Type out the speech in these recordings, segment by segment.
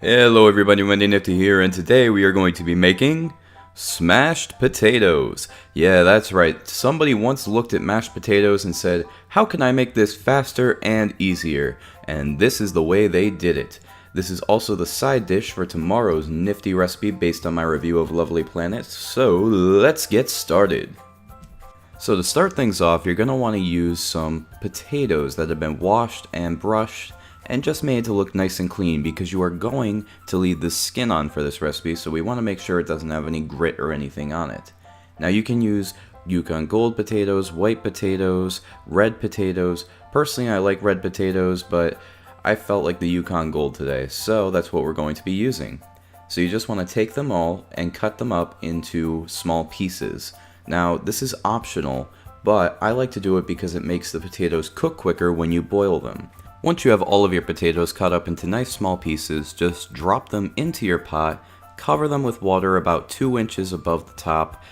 Hello everybody, MightyNifty here, and today we are going to be making smashed potatoes. Yeah, that's right. Somebody once looked at mashed potatoes and said, how can I make this faster and easier? And this is the way they did it. This is also the side dish for tomorrow's nifty recipe based on my review of Lovely Planet, so let's get started. So to start things off, you're going to want to use some potatoes that have been washed and brushed and just made to look nice and clean, because you are going to leave the skin on for this recipe, so we want to make sure it doesn't have any grit or anything on it. Now you can use Yukon Gold potatoes, white potatoes, red potatoes. Personally, I like red potatoes, but I felt like the Yukon Gold today, so that's what we're going to be using. So you just want to take them all and cut them up into small pieces. Now this is optional, but I like to do it because it makes the potatoes cook quicker when you boil them. Once you have all of your potatoes cut up into nice small pieces, just drop them into your pot, cover them with water about 2 inches above the top,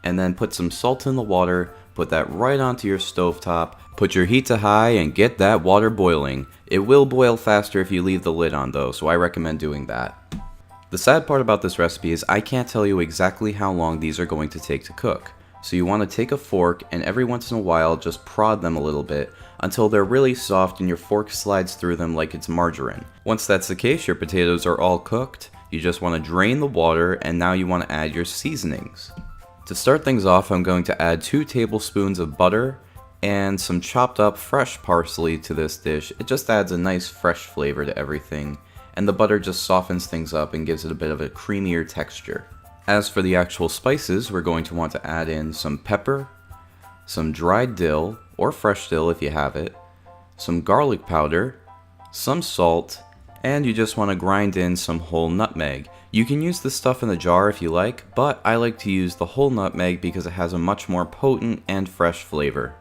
and then put some salt in the water, put that right onto your stovetop, put your heat to high and get that water boiling. It will boil faster if you leave the lid on though, so I recommend doing that. The sad part about this recipe is I can't tell you exactly how long these are going to take to cook. So you want to take a fork and every once in a while just prod them a little bit until they're really soft and your fork slides through them like it's margarine. Once that's the case, your potatoes are all cooked. You just want to drain the water, and now you want to add your seasonings. To start things off, I'm going to add 2 tablespoons of butter and some chopped up fresh parsley to this dish. It just adds a nice fresh flavor to everything, and the butter just softens things up and gives it a bit of a creamier texture. As for the actual spices, we're going to want to add in some pepper, some dried dill, or fresh dill if you have it, some garlic powder, some salt, and you just want to grind in some whole nutmeg. You can use this stuff in a jar if you like, but I like to use the whole nutmeg because it has a much more potent and fresh flavor.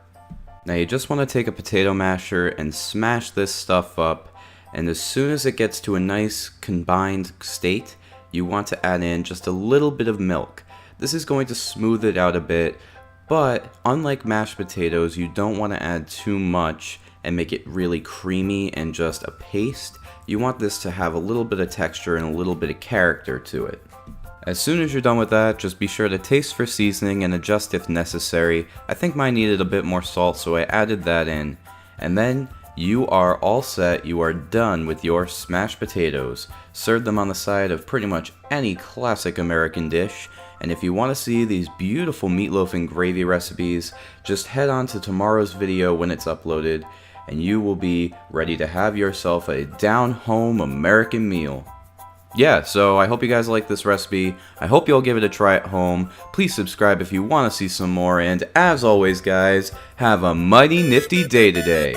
Now you just want to take a potato masher and smash this stuff up, and as soon as it gets to a nice combined state, you want to add in just a little bit of milk. This is going to smooth it out a bit, but unlike mashed potatoes, you don't want to add too much and make it really creamy and just a paste. You want this to have a little bit of texture and a little bit of character to it. As soon as you're done with that, just be sure to taste for seasoning and adjust if necessary. I think mine needed a bit more salt, so I added that in. And then you are all set. You are done with your smashed potatoes. Serve them on the side of pretty much any classic American dish. And if you want to see these beautiful meatloaf and gravy recipes, just head on to tomorrow's video when it's uploaded, and you will be ready to have yourself a down-home American meal. Yeah, so I hope you guys like this recipe. I hope you'll give it a try at home. Please subscribe if you want to see some more, and as always guys, have a mighty nifty day today.